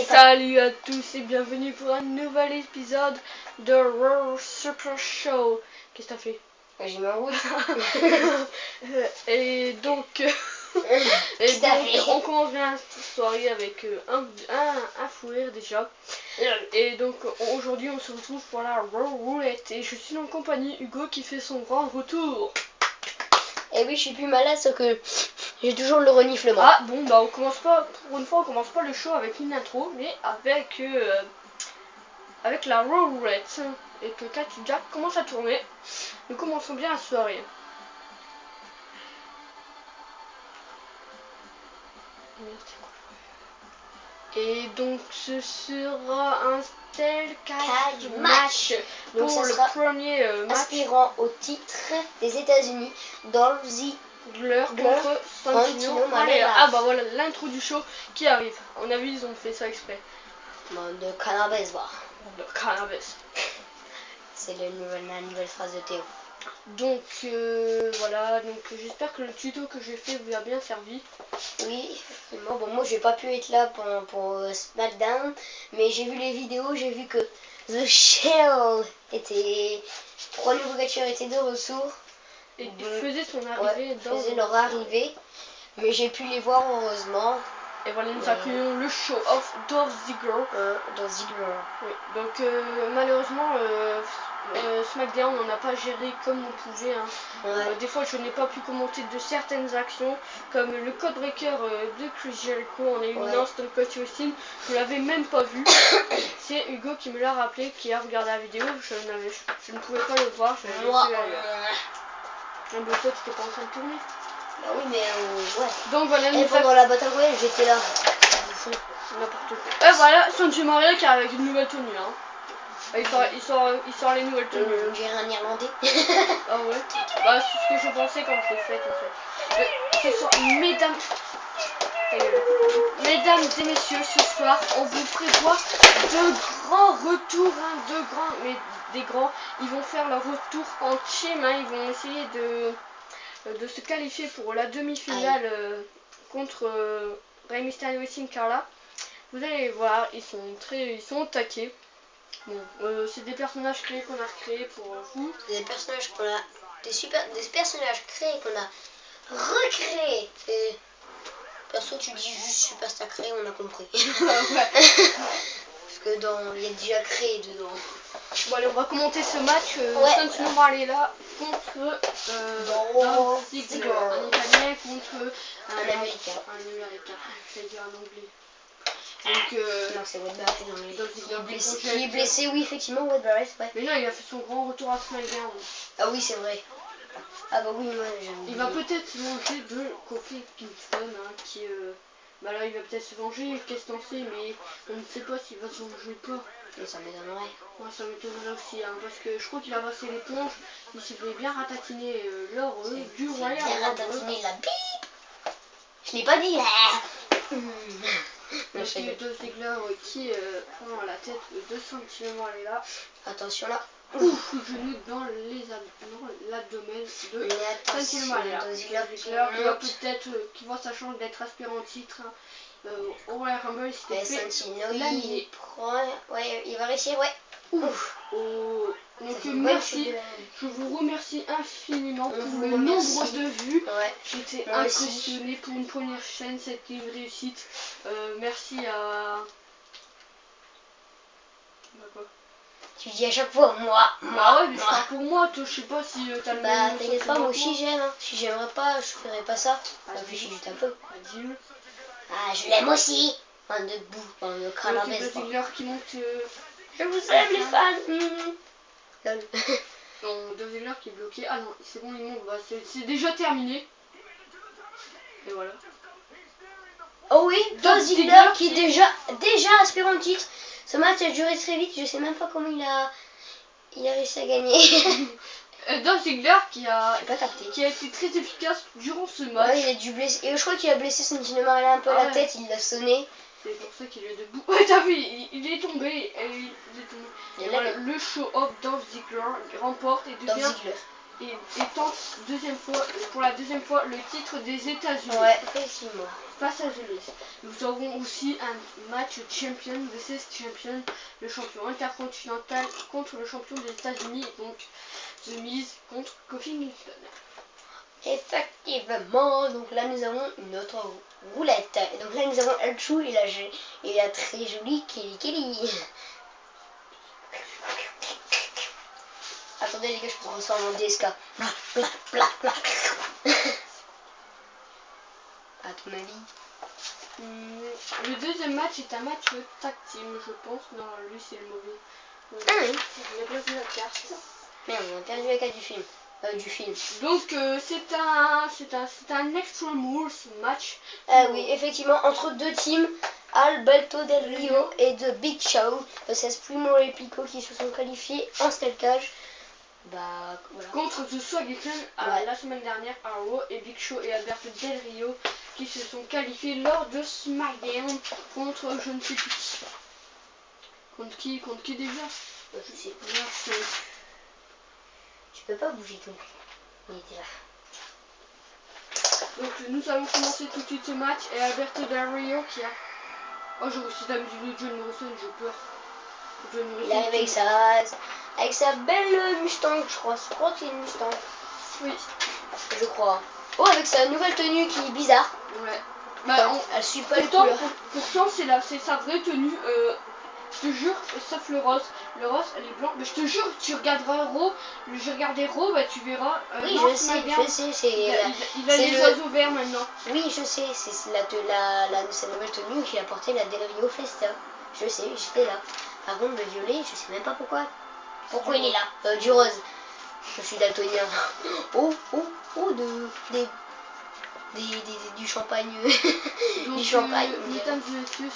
Salut à tous et bienvenue pour un nouvel épisode de Raw Super Show. Qu'est-ce que t'as fait? J'ai mis en route. Et donc, on commence bien cette soirée avec un fou rire déjà. Et donc aujourd'hui on se retrouve pour la Raw Roulette et je suis en compagnie Hugo qui fait son grand retour. Et oui, je suis plus malade, sauf que j'ai toujours le reniflement. Ah bon, bah on commence pas, pour une fois on commence pas le show avec une intro, mais avec la Raw Roulette. Et que quand Jack commence à tourner, nous commençons bien la soirée. Et donc ce sera un style cage match pour donc le premier match aspirant au titre des États-Unis, Dolph Ziggler contre Santino Marella. Ah bah voilà l'intro du show qui arrive. On a vu, ils ont fait ça exprès. De cannabis, bah. De cannabis. C'est la nouvelle phrase de Théo. Donc voilà, donc j'espère que le tuto que j'ai fait vous a bien servi. Oui, bon, moi j'ai pas pu être là pour SmackDown, mais j'ai vu les vidéos, j'ai vu que The Shield était, 3 nouveaux catcheurs étaient de retour. Et faisait son arrivée faisait leur arrivée, mais j'ai pu les voir heureusement. Et voilà, nous accueillons le show-off Dolph Ziggler. Oui. Donc malheureusement, SmackDown on n'a pas géré comme on pouvait. Des fois je n'ai pas pu commenter de certaines actions, comme le code breaker de Chris Jericho. On a eu une instant coach Austin, je ne l'avais même pas vu. C'est Hugo qui me l'a rappelé, qui a regardé la vidéo. Je ne pouvais pas le voir, je l'avais vu ailleurs. Un peu toi tu n'étais pas en train de tourner. Bah oui, mais ouais. Donc voilà, pendant la Battle Royale, j'étais là. N'importe quoi. Et voilà, Santino Marella qui est avec une nouvelle tenue. Il sort les nouvelles tenues. J'ai un Irlandais. Ah ouais. Bah c'est ce que je pensais quand je l'ai fait en fait. Ce soir, mesdames et messieurs, ce soir on vous prévoit de grands retours, des grands. Ils vont faire leur retour en team, ils vont essayer de se qualifier pour la demi-finale contre Rey Mysterio et Sin Cara. Vous allez voir, ils sont au taquet. Bon, c'est des personnages créés qu'on a recréés pour vous. Des personnages des personnages créés qu'on a recréés. Perso, tu dis juste Superstar créé, on a compris. Parce que il y a déjà créé dedans. Bon allez, on va commenter ce match. Santino Marella contre Dolph Ziggler, un Italien contre un Américain. Je vais dire un Anglais. Donc, non, c'est Wade Barrett qui est blessé, oui, effectivement, Wade Barrett, ouais. Mais non, il a fait son grand retour à SmackDown. Ah oui, c'est vrai. Ah bah oui, moi j'aime. Il va peut-être manger de Kofi Kingston, qui bah là il va peut-être se venger, qu'est-ce qu'on sait, mais on ne sait pas s'il va se venger ou pas. Et ça m'étonnerait. Moi ça m'étonnerait aussi, parce que je crois qu'il a passé l'éponge, il s'est fait bien ratatiner l'or du Royal Rumble. Bien ratatiner la bip. Je l'ai pas dit là. Donc Dolph Ziggler qui prend la tête de Santino Marella. Attention là. Ouf, le genou dans l'abdomen de Santino Marella. Dolph Ziggler qui voit sa chance d'être aspirant au titre au Royal Rumble. Santino il prend, il va réussir, Ouf. Donc merci, je vous remercie infiniment pour le nombre de vues. J'étais impressionnée pour une première chaîne, c'était une réussite. Merci à... Bah quoi? Tu dis à chaque fois moi. Ah ouais, mais je parle pour moi, toi, je sais pas si t'as le même. Bah t'inquiète pas, moi aussi j'aime. Si j'aimerais pas, je ferais pas ça. Réfléchis juste un peu. Dis-le. Ah, je l'aime aussi. Bande de boue, bande de cannabis. Dolph Ziggler qui monte. Je vous aime les fans. Non, Dolph Ziggler qui est bloqué. Ah non, c'est bon, il monte. Bah, c'est déjà terminé. Et voilà. Oh oui, Dolph Ziggler qui est déjà aspirant au titre. Ce match a duré très vite, je sais même pas comment il a réussi à gagner. Dolph Ziggler qui a été très efficace durant ce match. Ouais, il a dû blesser. Et je crois qu'il a blessé Santino Marella un peu la tête, il l'a sonné. C'est pour ça qu'il est debout. Ouais, t'as vu, il est tombé. Et voilà, le show-off Dolph Ziggler remporte et devient tente pour la deuxième fois le titre des États-Unis. Ouais, effectivement. Face à The Miz. Nous aurons aussi un match champion vs champion, le champion intercontinental contre le champion des États-Unis, donc The Miz contre Kofi Kingston. Effectivement, donc là nous avons une autre roulette. Et donc là nous avons Elchou et la très jolie Kelly. Attendez les gars, je peux transformer en DSK. Bla, bla, bla, bla. À ton avis? Le deuxième match est un match tag team, je pense. Non, lui c'est le mauvais. Oui. Il a pas vu la carte. Mais on a perdu la carte du film. Donc c'est un Extreme Rules match. Oui, effectivement, entre deux teams, Alberto Del Rio et The Big Show, c'est Primo et Pico qui se sont qualifiés en steel cage. Bah, voilà. Contre The Swagger la semaine dernière à Raw, et Big Show et Alberto Del Rio qui se sont qualifiés lors de SmackDown contre je ne sais plus qui. Contre qui déjà? Je sais plus. Tu peux pas bouger tout. Il était là. Donc nous allons commencer tout de suite ce match et Alberto Del Rio qui a... Oh, j'ai aussi la musique de John Morrison, j'ai peur. John Morrison, Il arrive avec sa belle Mustang, je crois. Je crois que c'est une Mustang. Oui. Je crois. Oh, avec sa nouvelle tenue qui est bizarre. Ouais. Bah, elle suit pas les couleurs. Pourtant, c'est sa vraie tenue. Je te jure, sauf le rose. Le rose, elle est blanche. Mais je te jure, tu regarderas Raw. J'ai regardé Raw, bah tu verras. Oui, je sais. Il a les oiseaux verts maintenant. Oui, je sais. C'est sa nouvelle tenue qu'il a portée la Del Rio Festa. Je sais, j'étais là. Par contre, le violet, je sais même pas pourquoi. Pourquoi il est là? Du rose. Je suis daltonien. Du champagne. Donc, du champagne. mesdames et messieurs,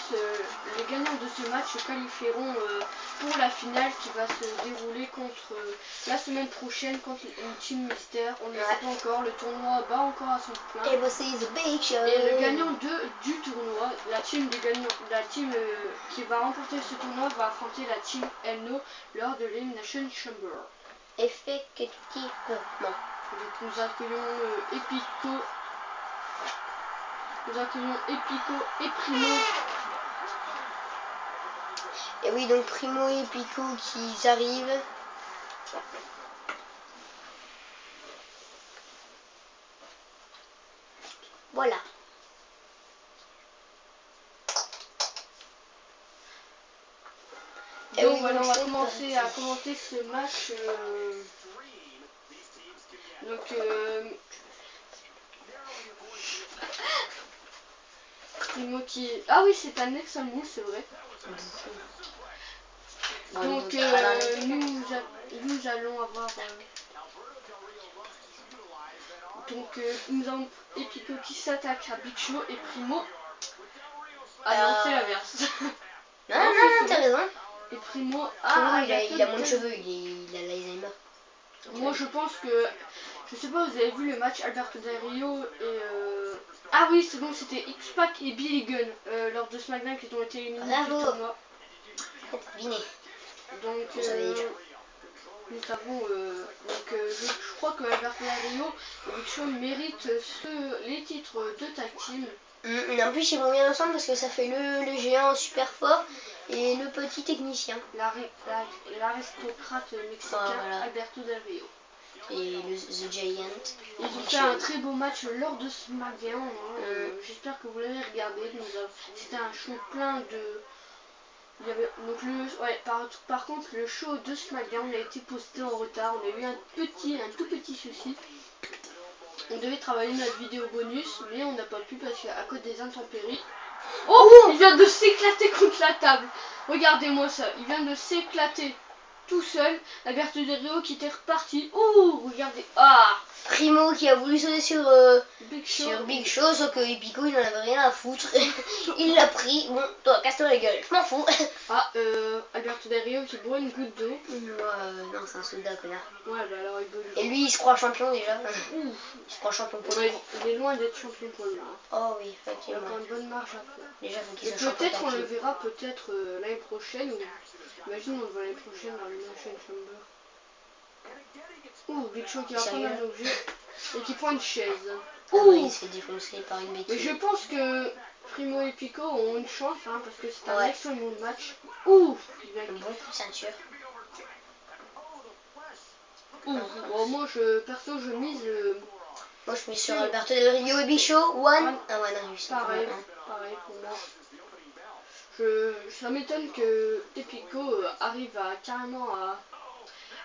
les gagnants de ce match se qualifieront pour la finale qui va se dérouler contre la semaine prochaine contre une team mystère. On ne le sait pas encore, le tournoi bat encore à son plein. Et voici The Big Show. Et le gagnant du tournoi, la team qui va remporter ce tournoi va affronter la team Elno lors de l'Elimination Chamber. Effectivement. Donc nous accueillons Epico et Primo. Et oui, donc Primo et Pico qui arrivent. Voilà. Et donc voilà, on va commencer à commenter ce match. Primo qui... Ah oui, c'est un ex-almoul, c'est vrai. Donc nous allons avoir... nous avons Epico qui s'attaque à Big Show et Primo... Ah non, c'est l'inverse. Non, t'as raison. Et Primo il a moins de cheveux, il a l'Alzheimer. Moi je pense que... Je sais pas, vous avez vu le match Alberto Del Rio et... Ah oui, c'est bon, c'était X-Pac et Billy Gunn lors de SmackDown qui ont été éliminés du tournoi. Donc nous savons... je crois que Alberto Del Rio et Big Show méritent les titres de tag team. En plus ils vont bien ensemble parce que ça fait le géant super fort et le petit technicien. L'aristocrate mexicain Alberto Del Rio. Et The Giant. Ils ont fait un très beau match lors de SmackDown. J'espère que vous l'avez regardé. C'était un show plein de... par contre, le show de SmackDown a été posté en retard. On a eu un tout petit souci. On devait travailler notre vidéo bonus, mais on n'a pas pu parce qu'à cause des intempéries. Oh, il vient de s'éclater contre la table. Regardez-moi ça. Il vient de s'éclater tout seul. Alberto Del Rio qui était reparti. Oh, regardez. Ah, Primo qui a voulu sauter sur Big Show, sauf que Epico il en avait rien à foutre. Il l'a pris. Bon, toi, casse-toi la gueule, je m'en fous. Alberto Del Rio qui boit une goutte d'eau. Non, c'est un soldat, connard. Ouais, bah alors il boit une... Et lui, il se croit champion déjà. Il se croit champion pour lui. Il est loin d'être champion pour lui. Oh oui, effectivement. Il a encore une bonne marge à faire. Déjà, faut qu'il soit champion. Peut-être on le verra l'année prochaine. Imagine, on le voit l'année prochaine dans l'Elimination Chamber. Ouh, Big Show qui va prendre un objet et qui prend une chaise. Ouh, il se fait défoncer par une béquille. Mais je pense que Primo et Pico ont une chance hein, parce que c'est un excellent match. Ouh, un bon coup de ceinture. Ouh, bon, moi perso je mise. Moi je mise sur Alberto Del Rio et Big Show. One. Ah ouais, non, pareil pour moi. Ça m'étonne que Tepico arrive à carrément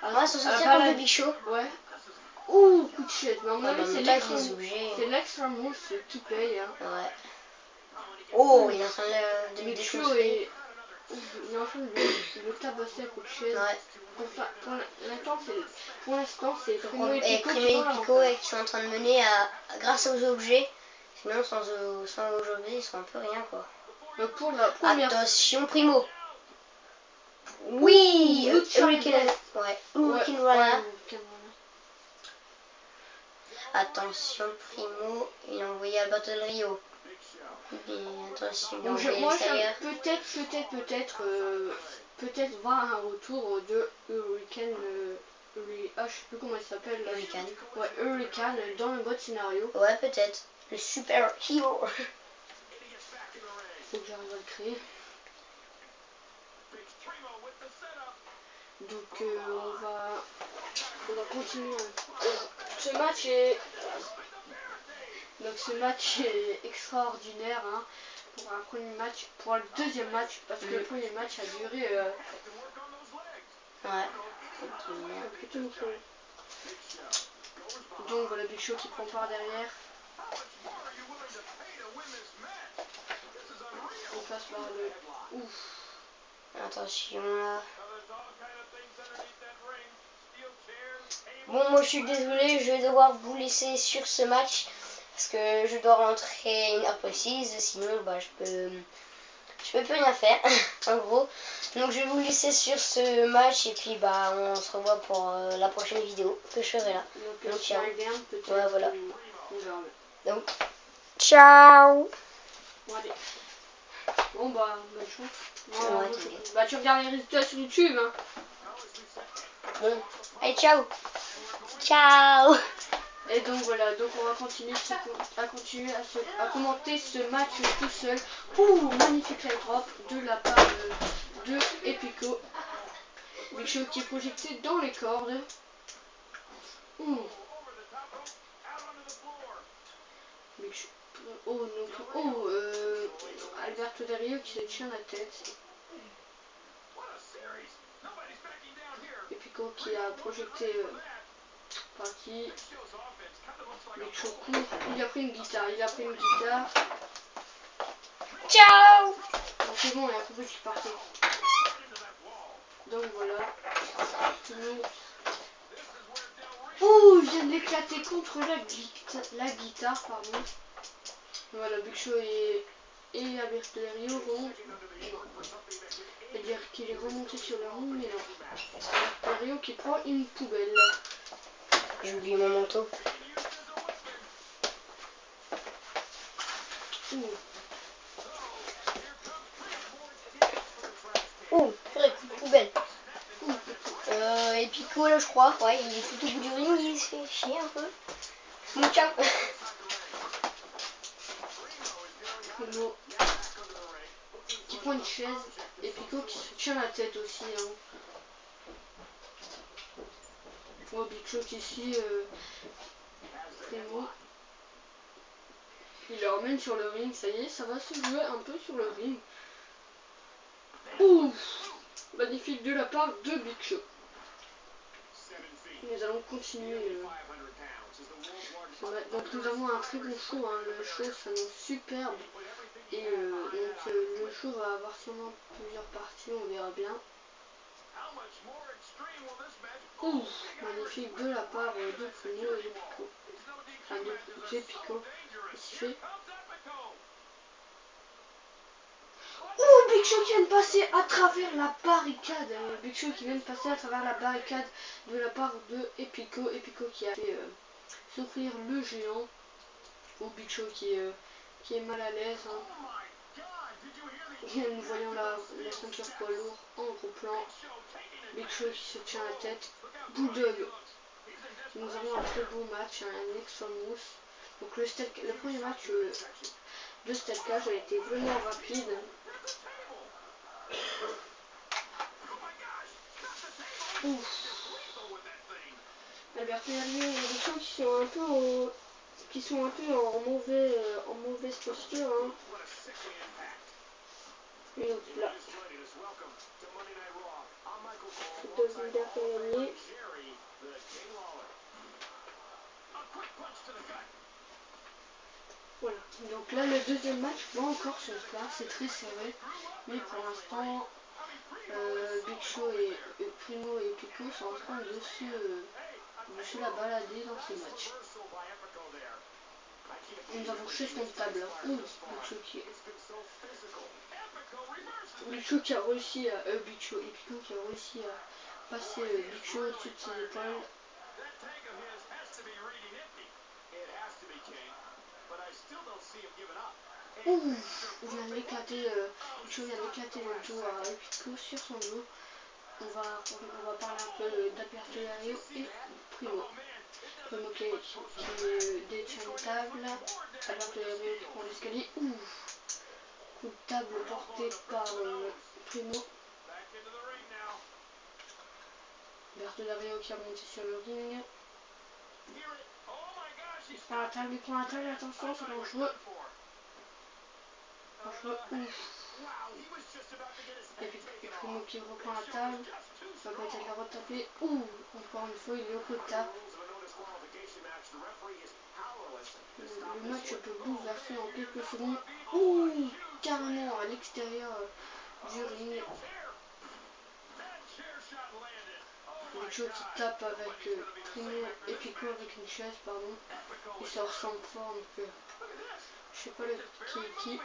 à s'en sortir contre le Big Show. Ouais. Ouh, coup de chaise. Mais à mon avis, c'est l'extra move qui paye. Hein. Ouais. Oh, il est en train de le défoncer. Il est en train de le tabasser à coup de chaise. Ouais. Pour l'instant, c'est Primo et Pico qui sont en train de mener grâce aux objets. Sinon, sans objets, ils sont un peu rien, quoi. Pour la première... Attention, Primo. Oui, Hurricane. Ouais, Hurricane Rana. Attention, Primo. Il a envoyé Alberto Del Rio. Attention, il a envoyé à l'extérieur. Peut-être voir un retour de Hurricane. Je sais plus comment il s'appelle. Hurricane. Ouais, Hurricane dans le mode scénario. Ouais, peut-être. Le super hero. Faut que j'arrive à le créer. Donc on va continuer. Ce match est extraordinaire hein, pour un premier match, pour le deuxième match, parce que le premier match a duré. Ouais. Donc voilà Big Show qui prend par derrière. On passe par le. Ouf. Attention là. Bon, moi je suis désolé, je vais devoir vous laisser sur ce match parce que je dois rentrer à une heure précise, sinon bah je peux plus rien faire en gros. Donc je vais vous laisser sur ce match et puis bah on se revoit pour la prochaine vidéo que je ferai là. Donc ciao. Ouais, voilà. Donc ciao. Bon bah bonne chance. Bah tu regardes les résultats sur YouTube hein. Bon, allez ciao. Ciao. Et donc voilà, donc on va continuer à commenter ce match tout seul. Ouh, magnifique leg drop de la part de Epico. Big Show qui est projeté dans les cordes. Ouh. Big Show. Alberto Del Rio qui se tient la tête. Epico qui a projeté parti. Big Show court. Il a pris une guitare. Ciao. Donc c'est bon, il a compris qu'il partait. Donc voilà. Oh, il vient de l'éclater contre la guitare, pardon. Voilà, Big Show et Alberto Del Rio remontent. C'est-à-dire qu'il est remonté sur le ring, mais non. Alberto Del Rio qui prend une poubelle. J'ai oublié mon manteau. Ouh, purée, coup de poubelle. Et Pico là je crois, ouais, il est tout au bout du ring, il se fait chier un peu. Bon ciao. Primo qui prend une chaise et Pico qui se tient la tête aussi. Hein. Oh, Big Show ici, Primo. Il le ramène sur le ring, ça y est, ça va se jouer un peu sur le ring. Ouh, magnifique de la part de Big Show. Nous allons continuer. Donc nous avons un très bon show, hein. Le show s'annonce superbe. Et donc le show va avoir sûrement plusieurs parties, on verra bien. Ouh, magnifique de la part de Primo et Pico. Enfin de Pico. Il se fait. Oh, Big Show qui vient de passer à travers la barricade. Big Show qui vient de passer à travers la barricade de la part de Epico. Epico qui a fait souffrir le géant. Oh, Big Show qui est mal à l'aise. Hein. Et nous voyons la ceinture poids lourd en gros plan. Big Show qui se tient la tête. Bulldog. Nous avons un très beau match, un Extremos. Donc le premier match de Stelcage a été vraiment rapide. Ouf. Alberto Herriot et Richaud qui sont un peu en mauvaise posture. Hein. Et donc là. Faute d'Alberto Herriot. Voilà. Donc là, le deuxième match va encore se faire. C'est très serré. Mais pour l'instant, Big Show et Primo et Pico sont en train de se la balader dans ces matchs. Nous avons chef comptable. Ouh, Big Show qui a réussi à Big Show et Pico qui a réussi à passer Big Show au-dessus de ses épaules. Ouh, il vient d'éclater Big Show vient d'éclater le dos à Pico sur son dos. On va parler un peu d'Alberto Herriot et Primo. Primo qui détient une table. Alberto Herriot qui prend l'escalier. Ouh, coup de table porté par Primo. Alberto Herriot qui a monté sur le ring. Il prend la table, attention, c'est dangereux. Dangereux, ouf. Et puis Primo qui reprend la table. Il va peut-être la retaper. Ouh, encore une fois, il est au retard. Le match peut bouleverser en quelques secondes. Ouh, carrément à l'extérieur du ring. Big Show qui tape avec Primo et Pico avec une chaise, pardon. Ils se ressemblent fort, donc je sais pas qui est qui.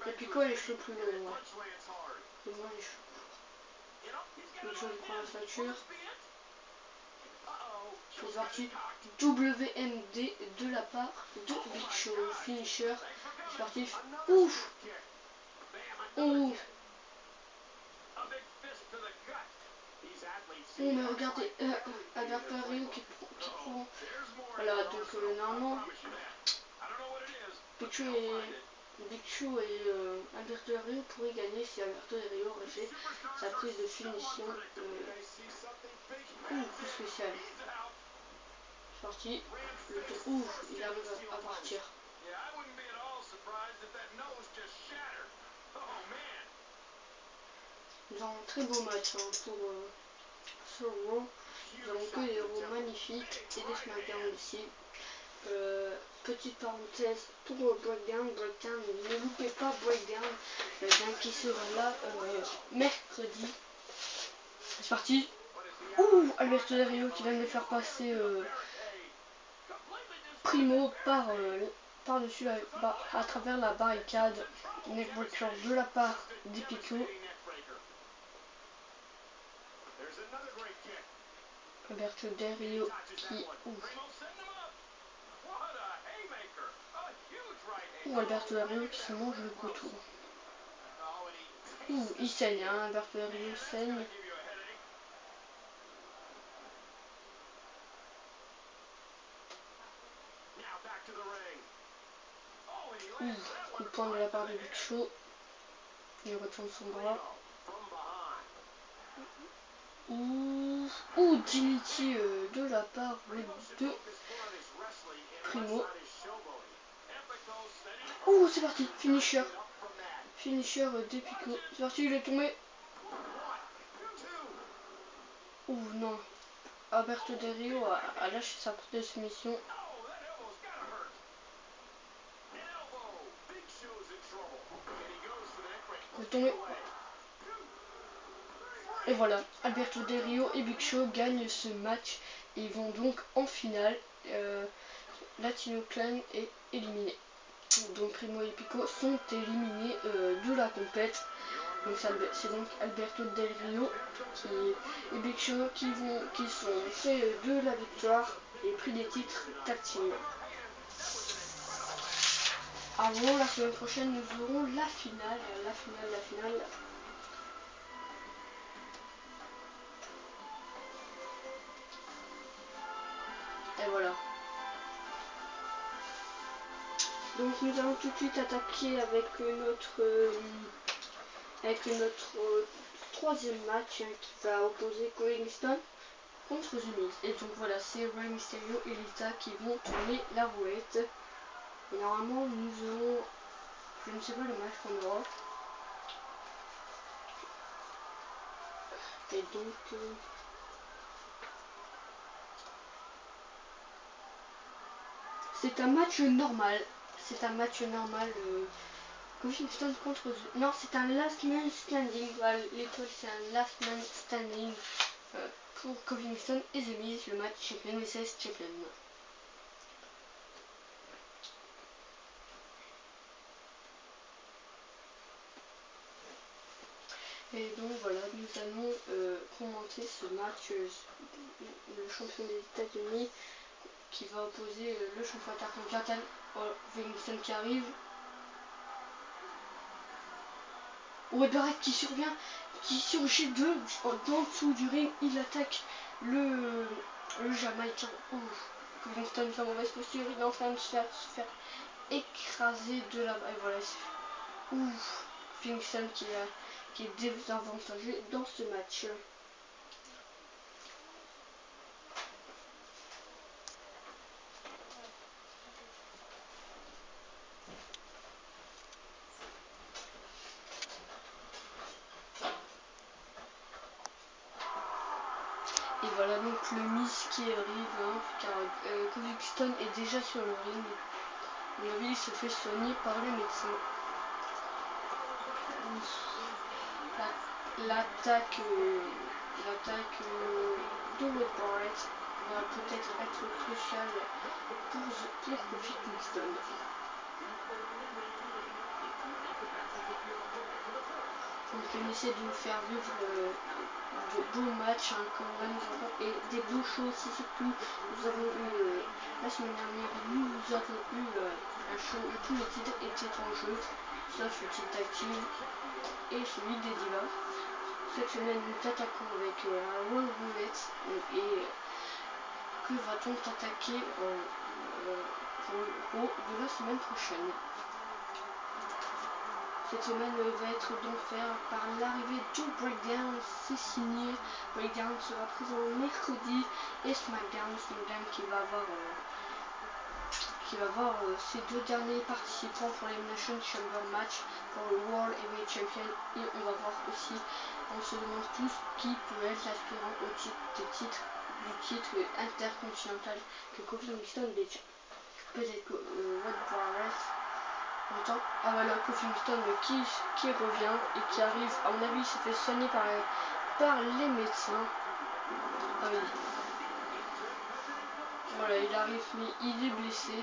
Et Pico a les cheveux plus longs, ouais. Et moi les cheveux courts. Big Show il prend la ceinture. C'est parti. WMD de la part de Big Show. Finisher. C'est parti. Ouf. Ouf. Oh mais regardez Alberto Herriot qui prend. Voilà donc normalement Big Show et Alberto Herriot pourraient gagner si Alberto Herriot aurait fait sa prise de finition. Coup spécial. C'est parti. Le tour. Ouf, il arrive à partir. Nous avons un très beau match hein, pour ce Raw. Nous avons que des héros magnifiques et des SmackDown aussi. Petite parenthèse pour Breakdown, ne loupez pas Breakdown, qui sera là mercredi. C'est parti. Ouh, Alberto Herriot qui vient de faire passer Primo par-dessus à travers la barricade. Neckbreaker de la part d'Epico. Alberto Herriot qui Alberto Herriot qui se mange le couteau. Il saigne, hein, Alberto Herriot saigne. Coup de poing de la part de Big Show. Il retourne son bras. DDT de la part de Primo. C'est parti. Finisher. Finisher d'Epico. C'est parti, il est tombé. Non. Alberto Herriot a lâché sa prise de soumission. Il est tombé. Et voilà, Alberto Herriot et Big Show gagnent ce match et vont donc en finale. Latino Clan est éliminé. Donc Primo et Pico sont éliminés de la compète. Donc c'est donc Alberto Del Rio et Big Show qui sont faits de la victoire et pris des titres tag team. À Raw, la semaine prochaine, nous aurons la finale. La finale. Et voilà. Donc nous allons tout de suite attaquer avec notre troisième match hein, qui va opposer Kofi Kingston contre The Miz. Et donc voilà, c'est Rey Mysterio et Lita qui vont tourner la roulette. Et normalement nous aurons, je ne sais pas le match qu'on aura. Et donc c'est un match normal. C'est un match normal. Kofi Kingston contre The... Non, c'est un last man standing. Voilà, l'étoile c'est un last man standing pour Kofi Kingston et The Miz. Le match Champion vs Champion. Et donc voilà, nous allons commenter ce match, le champion des États-Unis qui va opposer le champion intercontinental Kingston qui arrive. Wade Barrett qui survient, qui surgit dans dessous du ring, il attaque le Jamaïcain. Kingston, sa mauvaise posture, il est en train de se faire écraser de la balle. Et voilà, Kingston qui est désavantagé dans ce match. Et voilà donc le Miz qui arrive, hein, car Kofi Kingston est déjà sur le ring. À mon avis, il se fait soigner par les médecins. L'attaque de Wade Barrett va peut-être être cruciale pour Kofi Kingston. Donc on essaie de nous faire vivre de beaux matchs hein, comme là nous avons et des beaux shows aussi surtout. Nous avons eu la semaine dernière nous avons eu un show où tous les titres étaient en jeu, sauf le titre tag team et celui des divas. Cette semaine nous attaquons avec un Royal Roulette et que va-t-on attaquer pour le Raw de la semaine prochaine. Cette semaine va être d'enfer par l'arrivée de Breakdown, c'est signé. Breakdown sera présent mercredi et SmackDown qui va avoir ses deux derniers participants pour l'Elimination Chamber match pour le World Heavyweight Champion et on va voir aussi, on se demande tous qui peut être l'aspirant au du titre intercontinental que Kofi Kingston détient. Peut-être que Wade Barrett. Attends, ah voilà, Kofi Kingston qui revient et qui arrive, à mon avis il s'est fait soigner par les médecins. Ah oui. Voilà, il arrive mais il est blessé.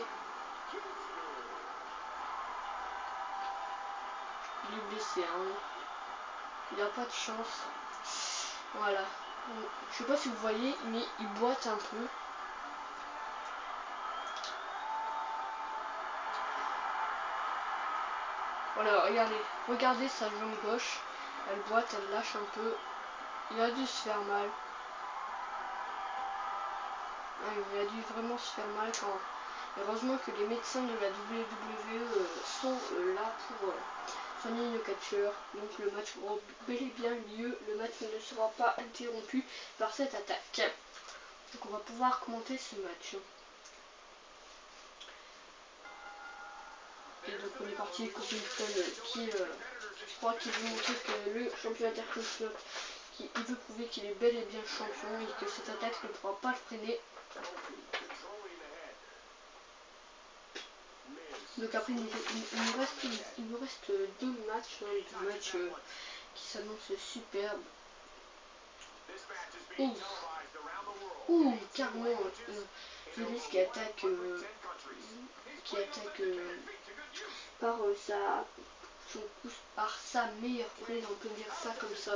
Il est blessé, hein. Il n'a pas de chance. Voilà. Je sais pas si vous voyez, mais il boite un peu. Voilà, regardez sa jambe gauche. Elle boite, elle lâche un peu. Il a dû se faire mal. Ah, il a dû vraiment se faire mal quand... Heureusement que les médecins de la WWE sont là pour soigner le catcheur. Donc le match aura bel et bien lieu. Le match ne sera pas interrompu par cette attaque. Donc on va pouvoir commenter ce match. Et donc on est parti avec Kofi Kingston qui, je crois qu'il veut montrer que le champion intercontinental, il veut prouver qu'il est bel et bien champion et que cette attaque ne pourra pas le freiner. Donc après il nous reste deux matchs, hein, deux matchs qui s'annoncent superbes. Carrément The Miz qui attaque par par sa meilleure prise, on peut dire ça comme ça.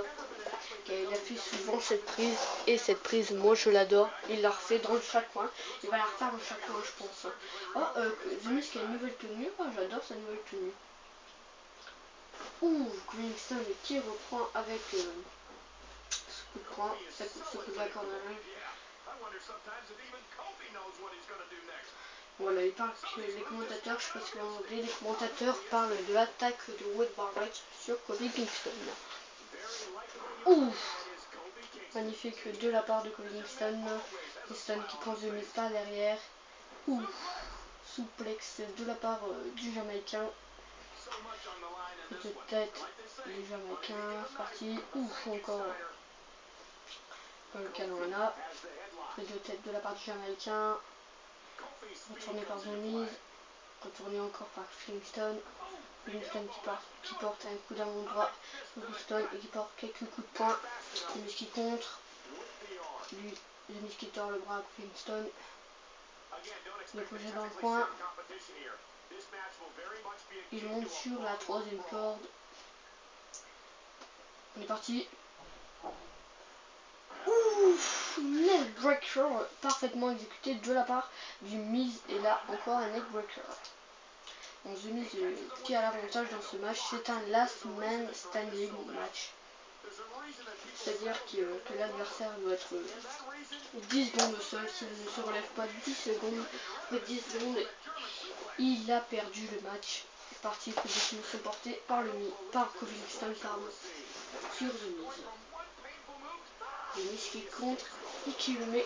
Il a fait souvent cette prise et cette prise moi je l'adore, il la refait dans chaque coin, il va la refaire dans chaque coin je pense. Oh The Miz qui a une nouvelle tenue, oh, j'adore sa nouvelle tenue. Kingston qui reprend avec ce coup de poing, ce coup de la corde à linge. Voilà, il parle que les commentateurs, je sais pas si en anglais, les commentateurs parlent de l'attaque de Wade Barrett sur Kofi Kingston. Ouf! Magnifique de la part de Kofi Kingston. Kingston qui prend The Miz par derrière. Ouf! Souplex de la part du Jamaïcain. De tête du Jamaïcain. C'est parti. Ouf! Encore le Canona. Prise de tête de la part du Jamaïcain. Retourné par The Miz. Retourné encore par Kingston. Kingston qui porte un coup d'avant-bras. Kingston et qui porte quelques coups de poing. The Miz qui contre. Lui, The Miz qui tord le bras à Kingston. Le projet dans le coin. Il monte sur la troisième corde. On est parti. Ouf, neckbreaker parfaitement exécuté de la part du Miz. Et là encore un neckbreaker. Donc The Miz qui a l'avantage dans ce match, c'est un last man standing match. C'est-à-dire que l'adversaire doit être 10 secondes au sol. S'il ne se relève pas 10 secondes, après 10 secondes, il a perdu le match. Partie que les sont portés par Kofi Kingston sur The Miz. The Miz qui contre et qui le met,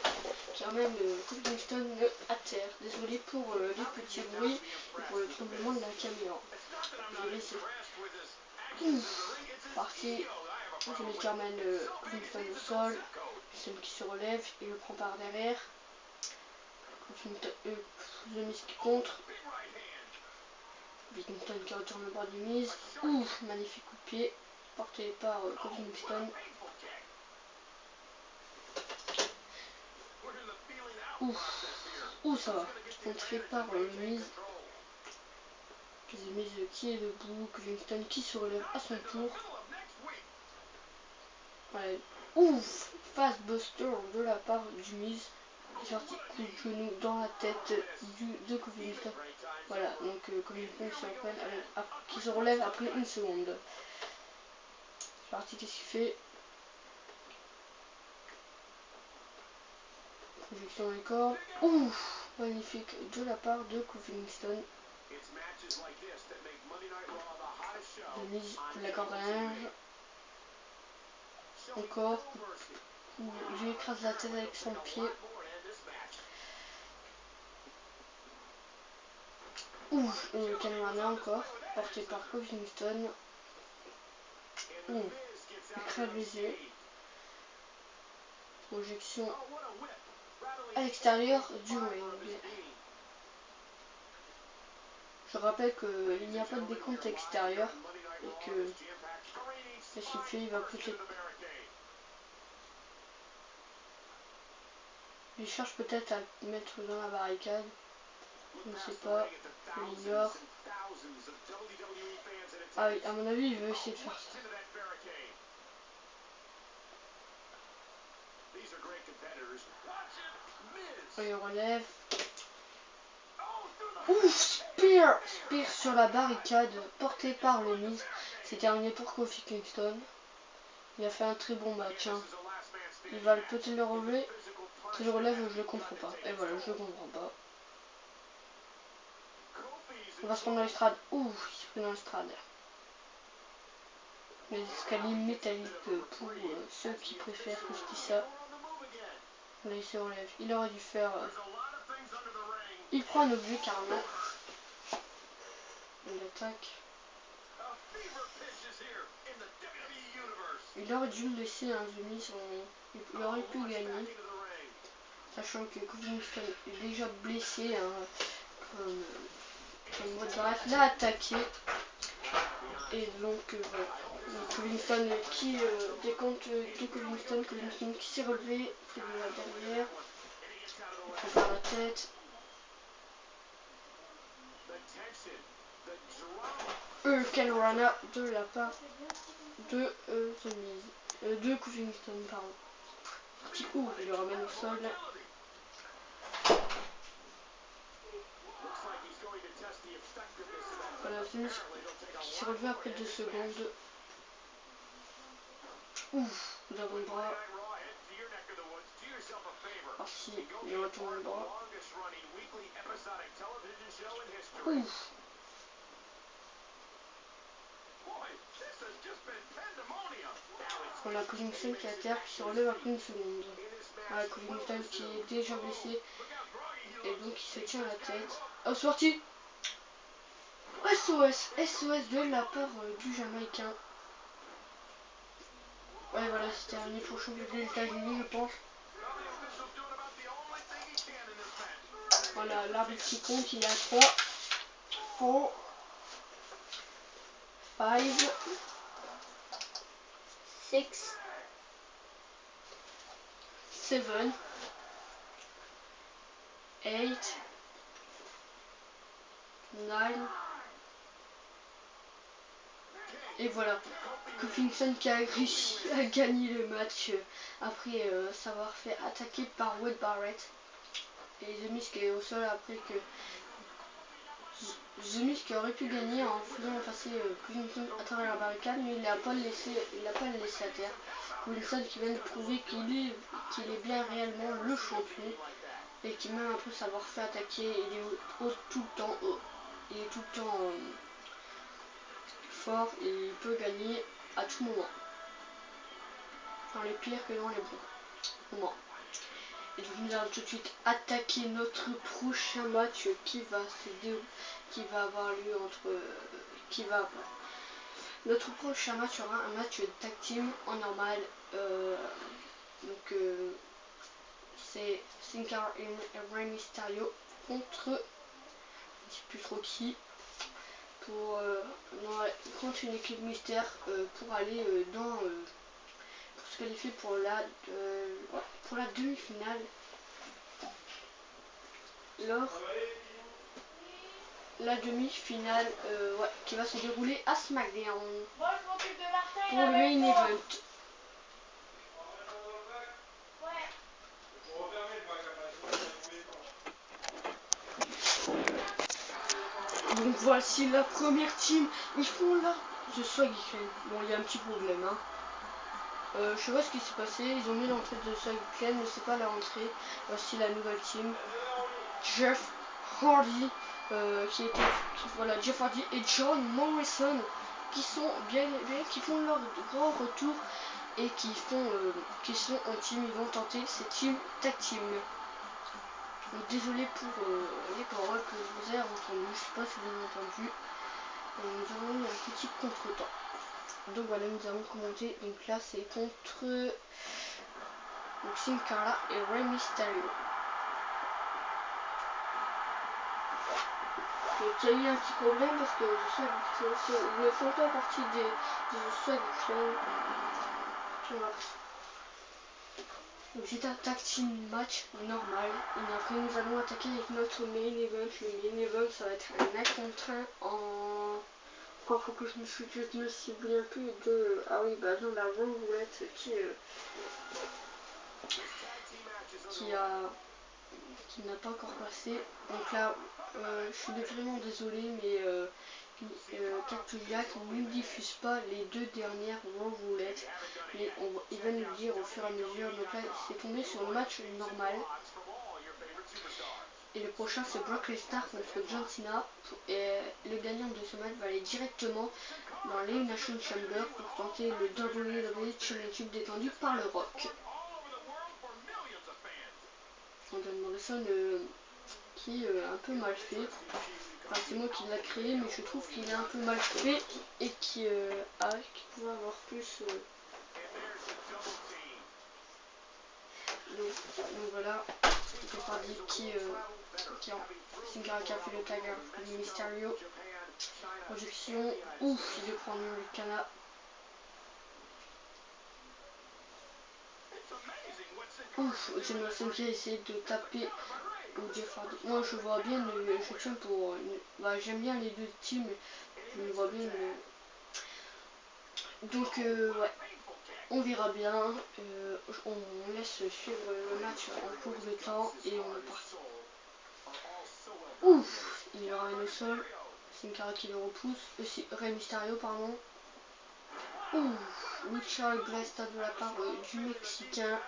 qui ramène Kofi Kingston à terre. Désolé pour les petits bruits et pour le tremblement de la caméra. The Miz parti. The Miz qui ramène Kingston au sol. Kingston qui se relève et le prend par derrière. The Miz qui contre. Kingston qui retourne le bras du Miz. Ouf, magnifique coup de pied porté par Kofi Kingston. Ouh, ça va. Contré par le Miz. The Miz qui est debout. Kofi Kingston qui se relève à son tour. Ouais. Ouf, fast buster de la part du Miz. Qui est sorti coup de genou dans la tête de Kofi Kingston. Voilà, donc Kofi Kingston qui se relève après une seconde. C'est parti, qu'est-ce qu'il fait? Projection dans les cordes. Ouf, magnifique de la part de Kofi Kingston. The Miz, la corde à linge. Encore. Il lui écrase la tête avec son pied. Ouf, le Canwana encore. Porté par Kofi Kingston. Ouf, écrase les yeux. Projection à l'extérieur du ring. Je rappelle qu'il n'y a pas de décompte extérieur et que qu'est-ce qu'il fait? Il va peut-être. Il cherche peut-être à le mettre dans la barricade. Je ne sais pas. Je l'ignore. Ah oui, à mon avis, il veut essayer de faire ça. Il relève. Ouf, spear sur la barricade porté par le Miz. C'est terminé pour Kofi Kingston. Il a fait un très bon match. Hein. Il va peut-être le relever. Si je relève, je le comprends pas. Et voilà, je le comprends pas. On va se prendre dans l'estrade. Ouf, il se prend dans l'estrade. Les escaliers métalliques pour ceux qui préfèrent que je dise ça. Là, il se relève. Il aurait dû faire. Il prend un objet carrément. Il attaque. Il aurait dû le laisser un The Miz. Il aurait pu gagner. Sachant que Kofi Kingston est déjà blessé. Hein, comme Wade Barrett l'a attaqué. Et donc, voilà. Kofi Kingston qui décompte de Kofi Kingston qui s'est relevé, pris de la derrière, il prend par la tête. Canwana de la part de The Miz, de Kofi Kingston, pardon. Petit ouf, il le ramène au sol. Voilà, The Miz qui s'est relevé après 2 secondes. Ouf, d'avant-bras. Par-ci, il retourne le bras. Ouf. Voilà, Covington qui est à terre, qui se relève après une seconde. Voilà, Covington qui est déjà blessé. Et donc il se tient la tête. Oh, sorti. SOS de la part du Jamaïcain. Ouais, voilà, c'est terminé pour le championnat des États-Unis, je pense. Voilà, l'arbitre qui compte, il est à 3, 4, 5, 6, 7, 8, 9. Et voilà, Covington qui a réussi à gagner le match après s'avoir fait attaquer par Wade Barrett. Et The Miz qui est au sol après que The Miz qui aurait pu gagner en faisant passer Covington à travers la barricade, mais il n'a pas le laissé à terre. Covington qui vient de prouver qu'il est bien réellement le champion et qui même après s'avoir fait attaquer, il est tout le temps il est tout le temps fort et il peut gagner à tout moment, dans les pires que dans les bons moments. Et donc nous allons tout de suite attaquer notre prochain match qui va avoir lieu notre prochain match sera un match de tag team en normal. Donc c'est Sin Cara et Rey Mysterio contre, je ne sais plus trop qui, contre une équipe mystère pour aller pour se qualifier pour la demi-finale. La demi-finale qui va se dérouler à SmackDown pour le main event. Donc voici la première team. Ils font là The Swag Clan. Bon, il y a un petit problème. Hein. Je sais pas ce qui s'est passé. Ils ont mis l'entrée de The Swag Clan, mais c'est pas la rentrée. Voici la nouvelle team. Jeff Hardy, Jeff Hardy et John Morrison qui font leur grand retour et qui sont en team. Ils vont tenter ces team tag team. Donc, désolé pour les paroles que je vous ai entendues. Je sais pas si vous avez entendu. Nous avons eu un petit contretemps. Donc voilà, nous allons commenter. Donc là, c'est contre Sin Cara et Rey Mysterio. Il y a eu un petit problème parce que ils ne font pas partie de Swag Clan. Donc c'est un tag team match normal. Et après nous allons attaquer avec notre main event. Le main event ça va être un 1 contre 1 en... Faut que je me souviens plus de... Ah oui, bah non, la Raw Roulette qui n'a pas encore passé. Donc là, je suis vraiment désolé, mais Cactus Jack ne diffuse pas les deux dernières Raw Roulettes. Mais il va nous le dire au fur et à mesure. Donc là, c'est tombé sur le match normal. Et le prochain, c'est Brock Lesnar contre John Cena. Et le gagnant de ce match va aller directement dans l'Elimination Chamber pour tenter le WWE Championship détendu par le Rock. John Morrison qui est un peu mal fait. Enfin, c'est moi qui l'a créé, mais je trouve qu'il est un peu mal fait et qui pourrait avoir plus. Donc voilà, Jeff Hardy Sin Cara qui a fait le tag avec Mysterio. Projection, ouf, il est prend le Kana. Ouf, John Morrison qui a essayé de taper Jeff Hardy. Moi je vois bien, je tiens pour... j'aime bien les deux teams, je me vois bien... Donc ouais, on verra bien, on laisse suivre le match en cours de temps et on est parti. Ouf, il y aura un au sol, Sin Cara qui le repousse, Rey Mysterio pardon. Ouf, Lucha Blesta de la part du Mexicain.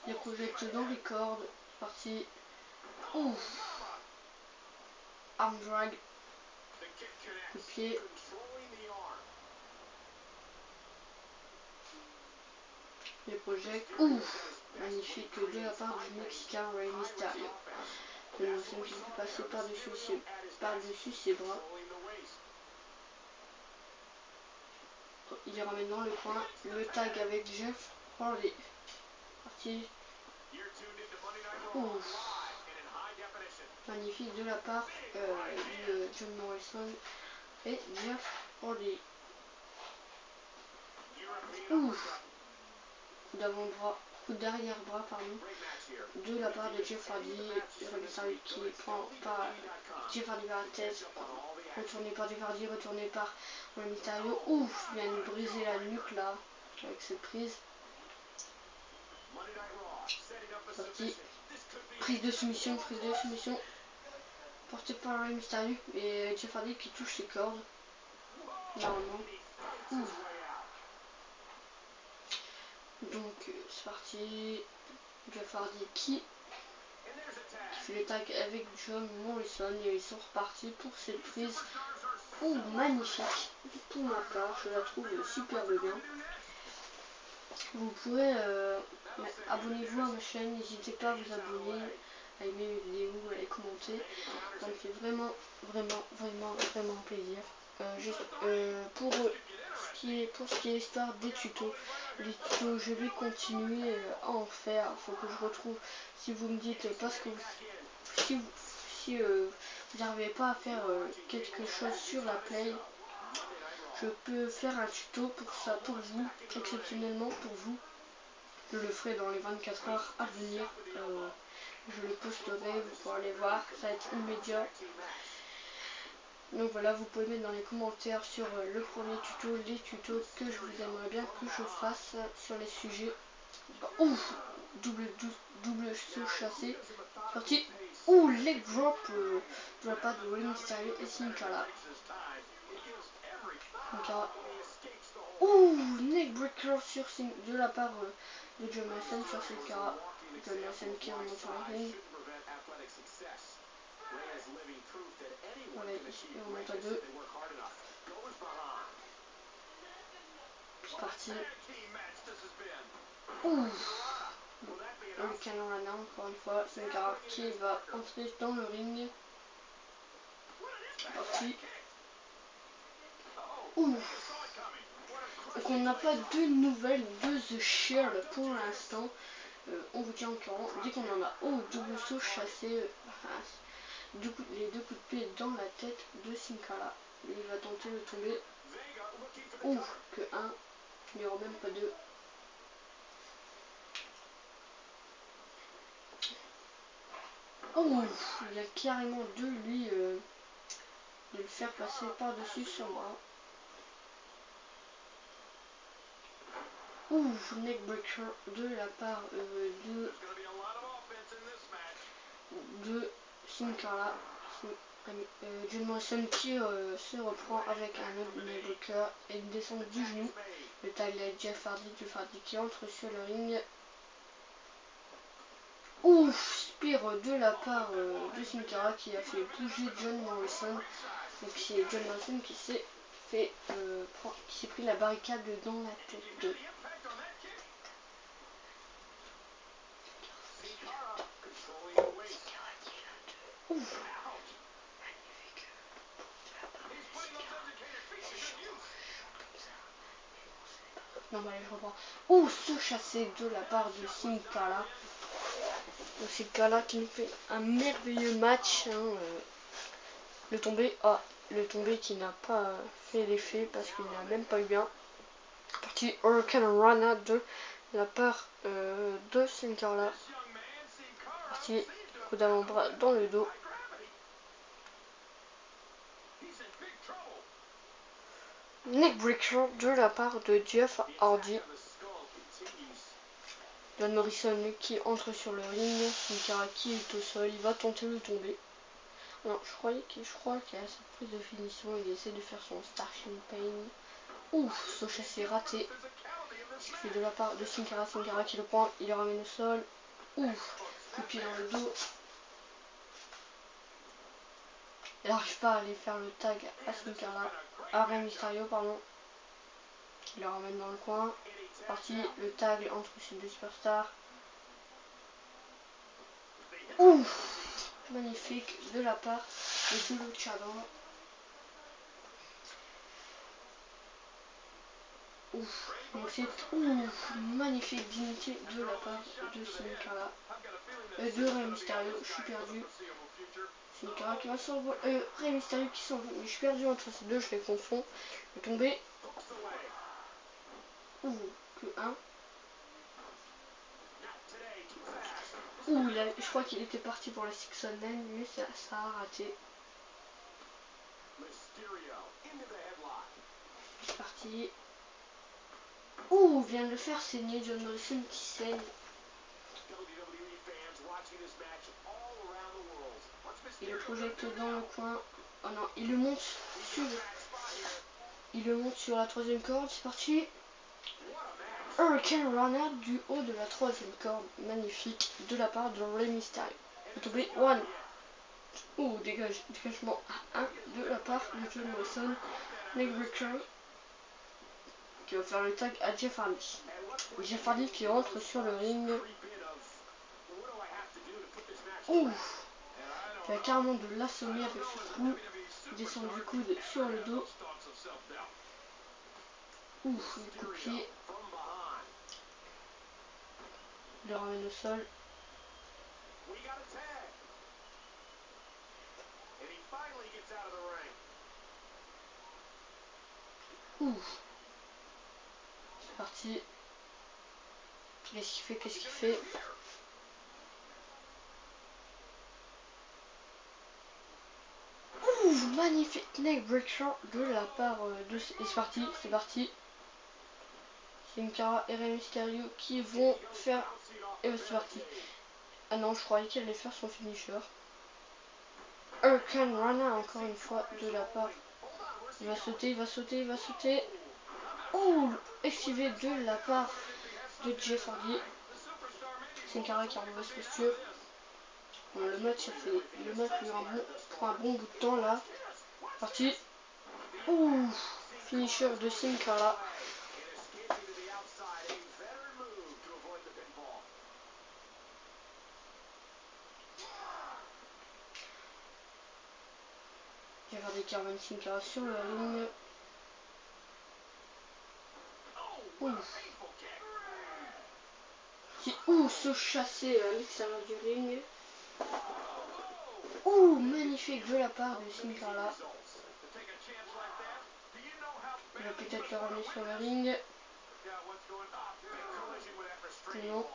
Les projecte dans les cordes. Parti. Ouf. Arm drag. Coup de pied. Les projecte. Ouf. Magnifique de la part du Mexicain Rey Mysterio. John Morrison qui fait passer par-dessus ses bras. Il ramène dans le coin. Le tag avec Jeff Hardy. Parti. Ouf. Magnifique de la part de John Morrison et Jeff Hardy. Ouf. Coup d'avant-bras, coup d'arrière-bras, pardon, de la part de Jeff Hardy. Mysterio qui prend par Jeff Hardy par la tête. Retourné par Jeff Hardy, retourné par Mysterio. Ouf, il vient de briser la nuque là, avec cette prise. Sorti. Prise de soumission, porté par Rey Mysterio et Jeff Hardy qui touche ses cordes. Normalement. Ouf. Donc c'est parti. Jeff Hardy qui fait le tag avec John Morrison et ils sont repartis pour cette prise. Ouh, magnifique. Pour ma part, je la trouve superbe bien. Vous pourrez abonnez-vous à ma chaîne, n'hésitez pas à vous abonner, à aimer mes vidéos, à les commenter. Ça me fait vraiment plaisir. Pour ce qui est l'histoire des tutos, je vais continuer à en faire. Il faut que je retrouve. Si vous me dites parce que si vous n'arrivez pas à faire quelque chose sur la play, je peux faire un tuto pour ça, pour vous, exceptionnellement pour vous. Je le ferai dans les 24 heures à venir. Je le posterai, vous pourrez aller voir, ça va être immédiat. Donc voilà, vous pouvez mettre dans les commentaires sur le premier tuto, les tutos que je vous aimerais bien que je fasse sur les sujets. Ouf, double saut chassé, sorti. Ouh, leg drop de la part de Rey Mysterio et Sin Cara. Ouh, neck breaker de la part de John Morrison sur Sin Cara. John Morrison qui remonte sur le ring. Voilà, ici on remonte à 2. C'est parti. Ouh. Le canon Rana encore une fois. Sin Cara qui va entrer dans le ring. C'est parti. Ouh. Donc on n'a pas de nouvelles de The Shield pour l'instant. On vous tient au courant dès qu'on en a. Oh, double saut chassé. Les deux coups de pied dans la tête de Sin Cara. Il va tenter de tomber. Ouh, que 1. Il n'y aura même pas 2. Oh, il vient carrément de lui de le faire passer par-dessus son bras. Ouh, neckbreaker de la part de Sin Cara. John Morrison qui se reprend avec un autre neckbreaker et une descente du genou. Le tag Jeff Hardy qui entre sur le ring. Ouf, spear de la part de Sin Cara qui a fait bouger John Morrison. Donc c'est John Morrison qui s'est pris la barricade dans la tête. Ouf, magnifique de la part de Sin Cara. C'est chaud comme ça. Mais bon, ce n'est pas grave. Non, mais allez, je reprends. Ouh, ce chassé de la part de Sin Cara. Donc c'est Cara qui nous fait un merveilleux match. Le tombé qui n'a pas fait l'effet parce qu'il n'a même pas eu bien. Partie Hurricane Rana de la part de Sin Cara. Partie coup d'avant-bras dans le dos. Neckbreaker de la part de Jeff Hardy. John Morrison qui entre sur le ring. Sin Cara qui est au sol. Il va tenter de tomber. Non, je crois qu'il a sa prise de finition. Il essaie de faire son Starship Pain. Ouf, ce chassé raté. ce qu'il fait de la part de Sin Cara. Sin Cara qui le prend, il le ramène au sol. Ouf, coup de pied dans le dos. Il n'arrive pas à aller faire le tag à Sin Cara, à Rey Mysterio, pardon. Il le ramène dans le coin. C'est parti, le tag entre ces deux superstars. Ouf, magnifique de la part de Zulu Chadon. Ouf, donc c'est magnifique dignité de la part de Sin Cara. De Rey Mysterio, je suis perdu. Sin Cara qui va s'envoler. Rey Mysterio qui s'envole. Mais je suis perdu entre ces deux, je les confonds. Je vais tomber. Ouh, que 1. Ouh, je crois qu'il était parti pour la 619, mais ça a raté. C'est parti. Ouh, vient de le faire saigner John Morrison qui saigne. Il le projette dans le coin. Oh non, il le monte sur la troisième corde. C'est parti. Hurricane Runner du haut de la troisième corde. Magnifique de la part de Rey Mysterio. Il est tombé. 1. Ouh, dégagement à 1 de la part de John Morrison. Neckbreaker qui va faire le tag à Jeff Hardy. Jeff Hardy qui rentre sur le ring. Ouf, il a carrément de l'assommer avec ce coup. Il descend du coude sur le dos. Ouf, le coup de pied. Il le ramène au sol. Ouf. C'est parti. Qu'est-ce qu'il fait Ouh, magnifique neckbreaker de la part de... Et c'est parti. Sin Cara et Rey Mysterio qui vont faire... Et c'est parti. Ah non, je croyais qu'il allait faire son finisher. Hurricane Runner encore une fois de la part. Il va sauter. Oh, esquivé de la part de Jeff Hardy. Sin Cara qui est en mauvaise posture. Bon, le match prend un bon bout de temps là. Parti. Ouh, finisher de Sin Cara. Jeff Hardy qui ramène Sin Cara sur le ring. Se chasser à l'extérieur du ring. Magnifique de la part de Sin Cara. Il va peut-être le ramener sur le ring. Non.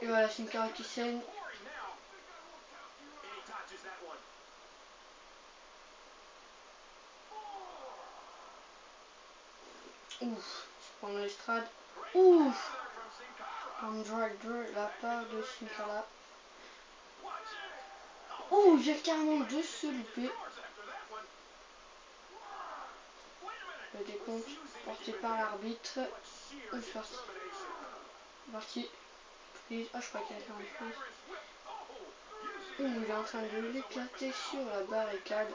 Et voilà, Sin Cara qui saigne. Ouf, se prend l'estrade. Ouf, un drag de la part de Sin Cara. Oh, il vient carrément de se louper. Le décompte porté par l'arbitre. C'est parti. Parti. Prise. Ah, je crois qu'il y a une prise. Il est en train de l'éclater sur la barricade.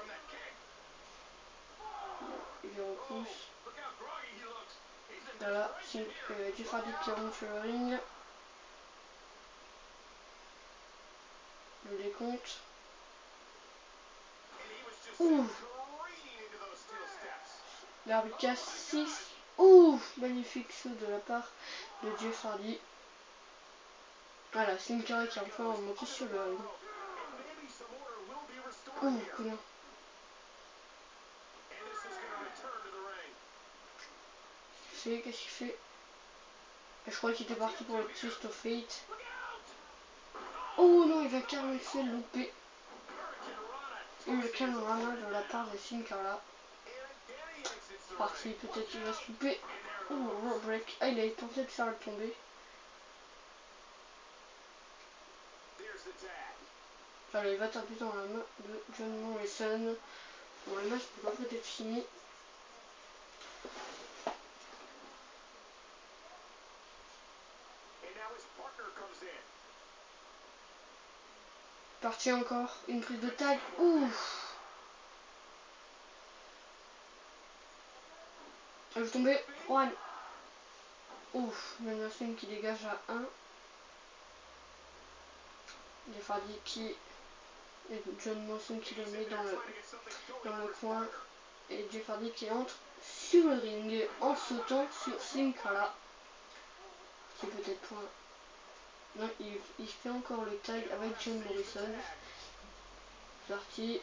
Il le repousse. Voilà, Jeff Hardy qui remonte sur le ring. Le décompte. L'arbitre casse 6. Magnifique saut de la part de Jeff Hardy. Voilà, Sin Cara qui est enfin remonté sur le ring. Connard. Qu'est-ce qu'il fait Je crois qu'il était parti pour le Twist of Fate. Oh non, il va carrément se louper. Hurricane Runner de la part de Sin Cara. C'est parti, peut-être qu'il va se louper. Road break. Ah, il a tenté de faire le tomber. Alors, il va taper dans la main de John Morrison. Bon, le match peut pas peut-être fini. Parti encore, une prise de tag. Ouf. Je vais tomber. One. Ouf, John Morrison qui dégage à 1. Jeff Hardy qui. Et John Morrison qui le met dans le coin. Et Jeff Hardy qui entre sur le ring en sautant sur Sin Cara. C'est peut-être point. Non, il fait encore le tag avec John Morrison. Parti.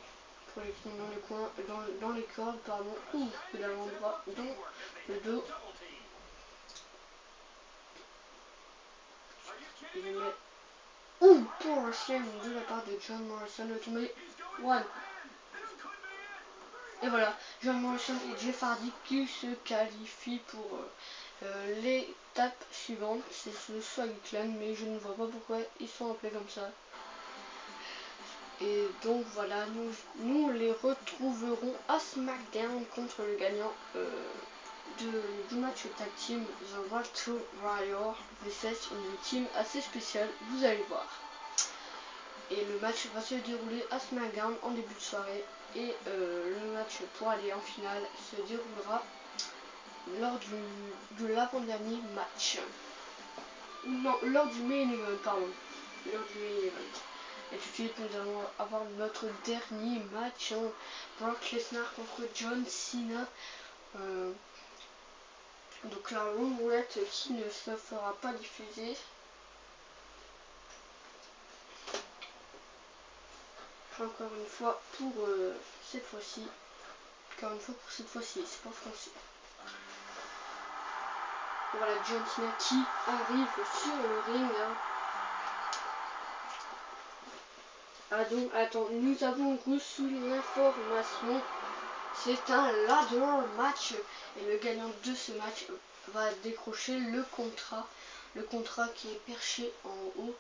Projection dans le coin, dans les cordes, pardon. Ouf, coup d'avant-bras dans le dos. Il le met. Ouh, pour un slam de la part de John Morrison, le tombé. One. Et voilà, John Morrison et Jeff Hardy qui se qualifient pour l'étape suivante. C'est le Swag Clan, mais je ne vois pas pourquoi ils sont appelés comme ça. Et donc voilà, nous les retrouverons à SmackDown contre le gagnant du match tag team The Battle Royale vs une team assez spéciale, vous allez voir. Et le match va se dérouler à SmackDown en début de soirée. Et le match pour aller en finale se déroulera lors de l'avant-dernier match. Non, lors du main event, pardon. Lors du main event. Et tout de suite, nous allons avoir notre dernier match. Hein. Brock Lesnar contre John Cena. Donc la roulette qui ne se fera pas diffuser. Encore une fois pour cette fois-ci. Encore une fois pour cette fois-ci, c'est pas français. Voilà John Cena qui arrive sur le ring. Hein. Ah donc, attends, nous avons reçu l'information. C'est un ladder match. Et le gagnant de ce match va décrocher le contrat. Le contrat qui est perché en haut.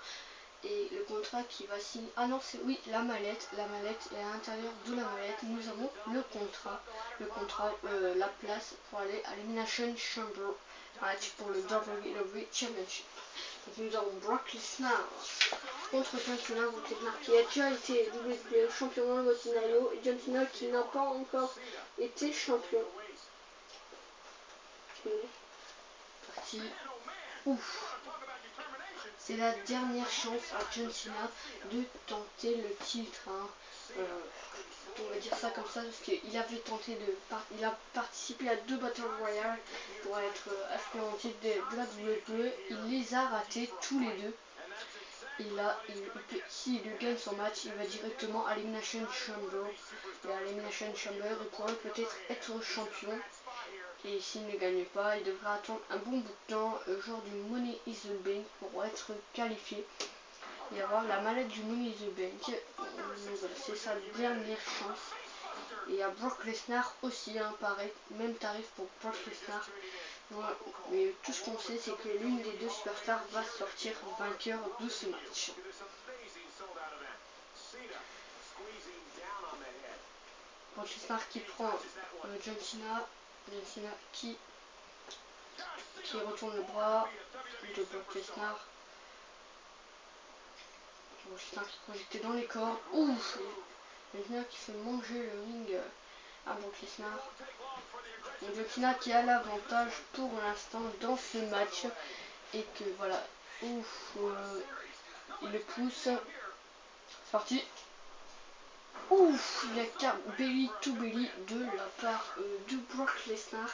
Et le contrat qui va signer. Ah non, c'est oui, la mallette. La mallette. Et à l'intérieur de la mallette, nous avons le contrat. La place pour aller à l'Elimination Chamber match pour le WWE Championship. Donc nous avons Brock Lesnar contre John Cena, Brock Lesnar qui a déjà été WWE champion dans le mode scénario et John Cena qui n'a pas encore été champion. Parti. Ouf. C'est la dernière chance à John Cena de tenter le titre. Hein. On va dire ça comme ça parce qu'il avait tenté il a participé à 2 Battle Royale pour être aspirant titre de la WWE. Il les a ratés tous les deux. Et là, s'il gagne son match, il va directement à l'Elimination Chamber. Et à l'Elimination Chamber, il pourrait peut-être être champion. Et s'il ne gagne pas, il devra attendre un bon bout de temps, genre du Money is the Bank, pour être qualifié et avoir la mallette du Money is the Bank. Donc voilà, c'est sa dernière chance. Et à Brock Lesnar aussi, hein, pareil, même tarif pour Brock Lesnar. Voilà. Mais tout ce qu'on sait, c'est que l'une des deux superstars va sortir vainqueur de ce match. Brock Lesnar qui prend John Cena qui retourne le bras de Brock Lesnar. Brock Lesnar qui est projeté dans les cordes. Ouf! John Cena qui fait manger le ring à Brock Lesnar. John Cena qui a l'avantage pour l'instant dans ce match. Et que voilà. Ouf! Il le pousse. C'est parti. Ouf! Il y a belly to belly de la part de Brock Lesnar.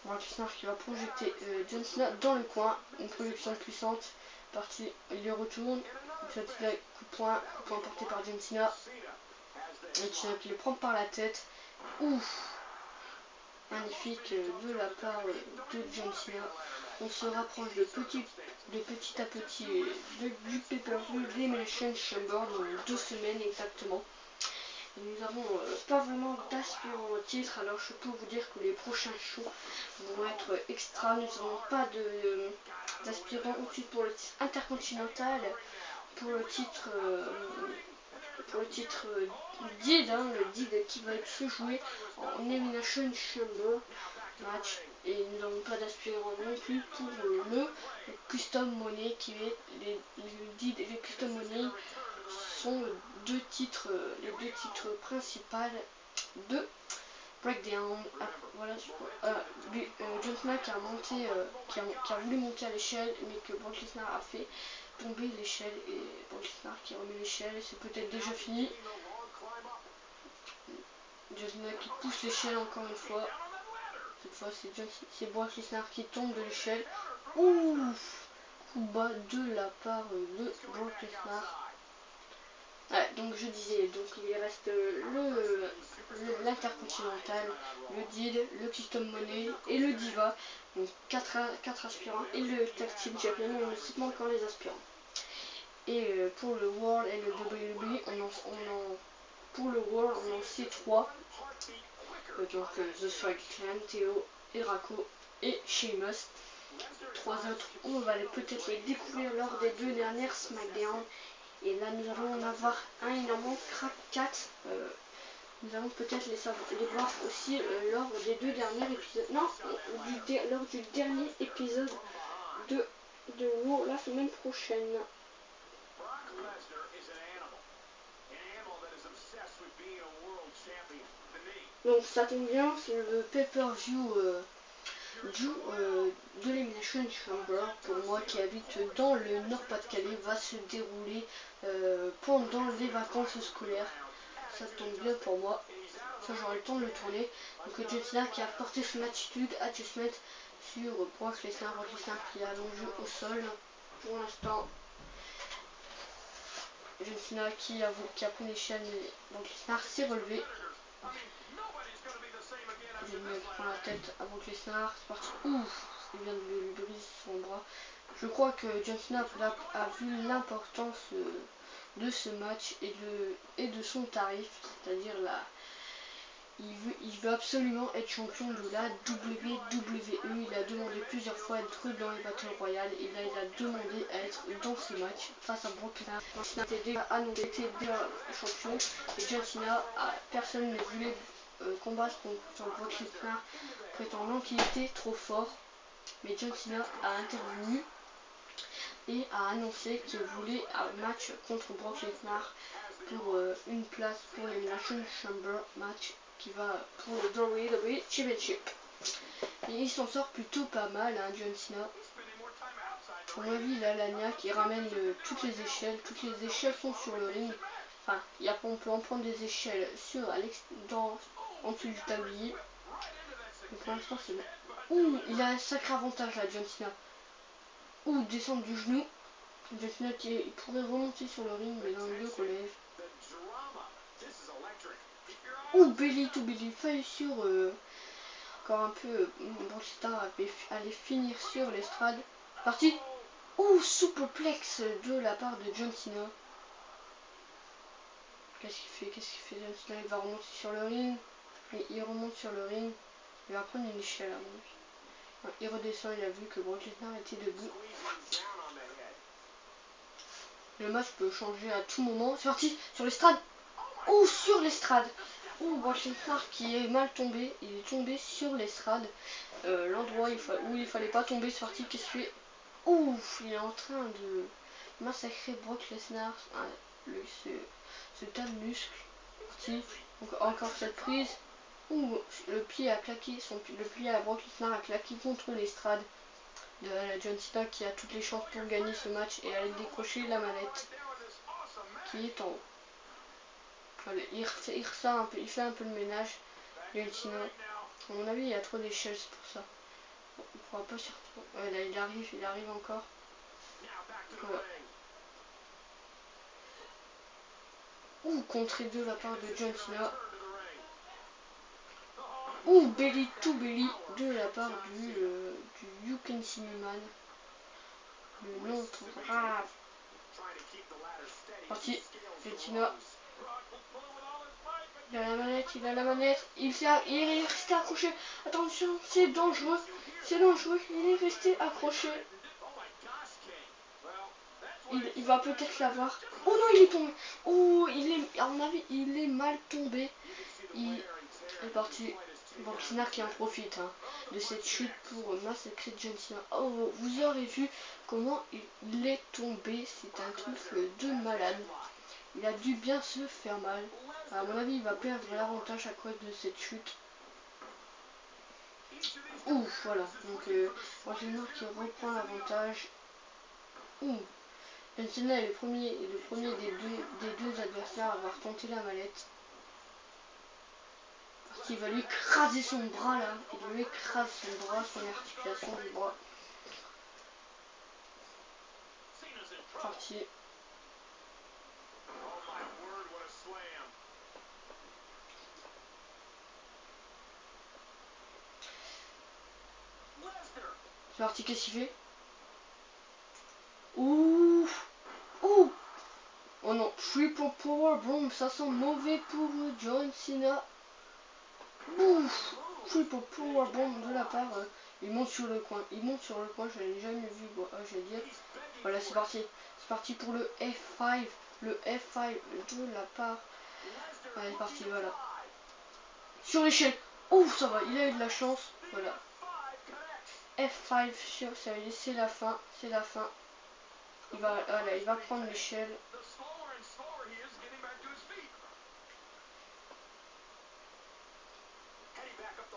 Brock Lesnar qui va projeter John Cena dans le coin. Une projection puissante. Parti. Il le retourne. Coup de poing porté par John Cena. Et Cena qui le prend par la tête. Ouf! Magnifique de la part de John Cena. On se rapproche de petit à petit du pay-per-view d'Elimination Chamber dans 2 semaines exactement. Et nous n'avons pas vraiment d'aspirant au titre, alors je peux vous dire que les prochains shows vont être extra. Nous n'avons pas d'aspirant au titre pour le titre intercontinental, pour le titre pour le titre DID, hein, le DID qui va se jouer en Elimination Chamber match. Et nous n'avons pas d'aspirant non plus pour le Custom Money qui est les DID et les Custom Money sont deux titres, les deux titres principaux de Breakdown. Voilà, John Cena qui a monté, qui a voulu monter à l'échelle, mais que Brock Lesnar a fait tomber l'échelle et Brock Lesnar qui remet l'échelle. C'est peut-être déjà fini. John Cena qui pousse l'échelle encore une fois. Cette fois, c'est Brock Lesnar qui tombe de l'échelle. Ouf, coup bas de la part de Brock Lesnar. Ouais, donc je disais, donc il reste l'Intercontinental, le DID, le Custom Money et le Diva. Donc 4 aspirants et le Tag Team Champion, on ne cite pas encore les aspirants. Et pour le World et le WWE, pour le World, on en sait 3. Donc The Strike Clan, Théo, et Draco et Sheamus. 3 autres, on va peut-être les découvrir lors des 2 dernières SmackDown. Et là, nous allons en avoir un, il en manque 4. Nous allons peut-être les voir aussi lors des 2 derniers épisodes. Non, lors du dernier épisode de Raw la semaine prochaine. Donc ça tombe bien, c'est le pay-per-view de l'Elimination Chamber, pour moi qui habite dans le Nord-Pas-de-Calais, va se dérouler pendant les vacances scolaires. Ça tombe bien pour moi, ça j'aurai le temps de le tourner. Donc John Cena qui a porté son attitude adjustment sur Brock Lesnar qui est allongé au sol pour l'instant. John Cena qui a pris l'échelle, mais Brock Lesnar s'est relevé. John Cena prend la tête à Brock Lesnar, c'est parti. Ouf, il vient de lui briser son bras. Je crois que John Cena a vu l'importance de ce match et de son tarif, c'est-à-dire il veut absolument être champion de la WWE. Il a demandé plusieurs fois à être dans les Battle Royale et là il a demandé à être dans ce match face à Brock Lesnar. John Cena était déjà annoncé, était déjà champion et John Cena, personne ne voulait combattre contre Brock Lesnar prétendant qu'il était trop fort. Mais John Cena a intervenu et a annoncé qu'il voulait un match contre Brock Lesnar pour une place pour l'Elimination Chamber match qui va pour le WWE Championship. Et il s'en sort plutôt pas mal, hein, John Cena. Pour mon avis, il a l'Ania qui ramène toutes les échelles. Toutes les échelles sont sur le ring. Enfin, on peut en prendre des échelles en dessous du tablier. Mais pour l'instant, c'est bon. Ouh, il a un sacré avantage là, John Cena. Ouh, descendre du genou. John Cena il pourrait remonter sur le ring, mais dans le dos qu'on lève. Ouh, belly to belly, faille sur encore un peu. Brock Lesnar allait finir sur l'estrade. Parti. Ouh, superplex de la part de John Cena. Qu'est-ce qu'il fait John Cena? Il va remonter sur le ring. Et il remonte sur le ring. Il va prendre une échelle à mon avis. Il redescend, il a vu que Brock Lesnar était debout. Le match peut changer à tout moment. C'est parti sur l'estrade. Ouh, sur l'estrade. Ouh, Brock Lesnar qui est mal tombé. Il est tombé sur l'estrade. L'endroit où il fallait pas tomber. C'est parti. Qu'est-ce qu'il fait? Ouf, il est en train de massacrer Brock Lesnar. Ce tas de muscles. Parti. Donc encore cette prise. Ouh, le pied a claqué. Le pied à Brock Lesnar a claqué contre l'estrade de John Cena qui a toutes les chances pour gagner ce match et aller décrocher la manette qui est en haut. Voilà, il fait un peu le ménage. John Cena. À mon avis, il y a trop d'échelles, c'est pour ça. Bon, il ne pourra pas s'y retrouver. Ouais, là, il arrive encore. Voilà. Ouh, contré de la part de John Cena. Ouh, belly to belly de la part du You Can See Me Man. Le nom trop grave. Parti. John Cena. Il a la manette, il a la manette. Il est resté accroché. Attention, c'est dangereux. C'est dangereux. Il est resté accroché. il va peut-être l'avoir. Oh non, il est tombé. Oh, à mon avis, il est mal tombé. Il est parti. Brock Lesnar qui en profite de cette chute pour massacrer John Cena. Oh, vous aurez vu comment il est tombé. C'est un truc de malade. Il a dû bien se faire mal. À mon avis, il va perdre l'avantage à cause de cette chute. Ouf, voilà. Donc, Brock Lesnar qui reprend l'avantage. Ouh. John Cena est le premier des deux adversaires à avoir tenté la mallette. Parce qu'il va lui écraser son bras là. Il lui écrase son bras, son articulation du bras. Parti. C'est parti, qu'est-ce qu'il fait? Ouh. Ouh. Oh non, triple power bomb, ça sent mauvais pour John Cena. Ouf. Triple power bomb de la part. Il monte sur le coin. Il monte sur le coin, je l'ai jamais vu. Bon, je vais dire. Voilà, c'est parti. C'est parti pour le F5. Le F5 de la part. Allez, c'est parti, voilà. Sur l'échelle. Ouf, ça va, il a eu de la chance. Voilà. F5 sur, ça veut dire c'est la fin. C'est la fin. Voilà, il va prendre l'échelle.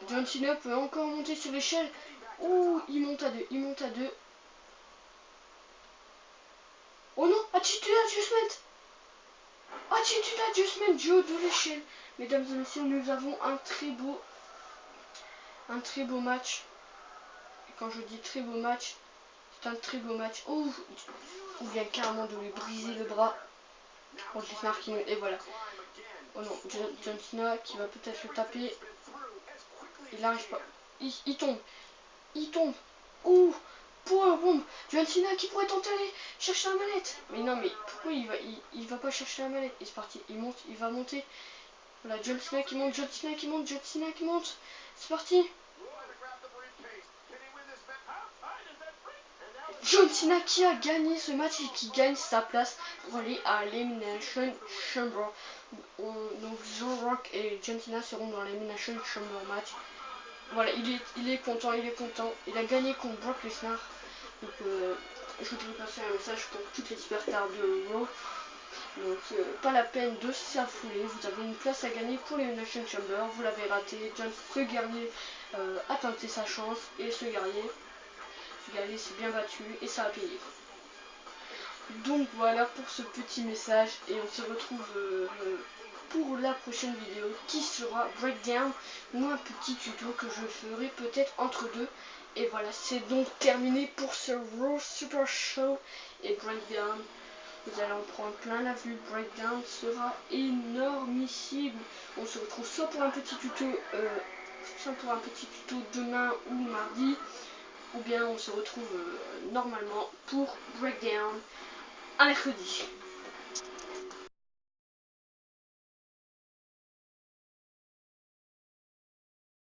John Cena peut encore monter sur l'échelle. Ouh, il monte à deux. Il monte à deux. Oh non, attitude adjustment. Attitude adjustment du haut de l'échelle. Mesdames et messieurs, nous avons un très beau match. Et quand je dis très beau match, c'est un très beau match. Ouh, on vient carrément de lui briser le bras. Brock Lesnar qui monte. Et voilà. Oh non, John Cena qui va peut-être le taper. Il n'arrive pas. Il tombe. Il tombe. Ouh, powerbomb. John Cena qui pourrait tenter d'aller chercher la manette. Mais non, mais pourquoi il va pas chercher la manette? Et c'est parti. Il monte. Il va monter. Voilà, John Cena qui monte. John Cena qui monte. John Cena qui monte. C'est parti. John Cena qui a gagné ce match et qui gagne sa place pour aller à l'Elimination Chamber. Donc The Rock et John Cena seront dans l'Elimination Chamber match. Voilà, il est content, il est content. Il a gagné contre Brock Lesnar. Donc je voudrais passer un message pour toutes les superstars de Raw. Donc pas la peine de s'affouler. Vous avez une place à gagner pour l'Elimination Chamber. Vous l'avez raté. Ce guerrier a tenté sa chance et ce guerrier s'est bien battu et ça a payé. Donc voilà pour ce petit message et on se retrouve pour la prochaine vidéo qui sera breakdown ou un petit tuto que je ferai peut-être entre deux. Et voilà, c'est donc terminé pour ce Raw Super Show et breakdown. Vous allez en prendre plein la vue. Breakdown sera énormissime. On se retrouve soit pour un petit tuto demain ou mardi, ou bien on se retrouve normalement pour breakdown un mercredi.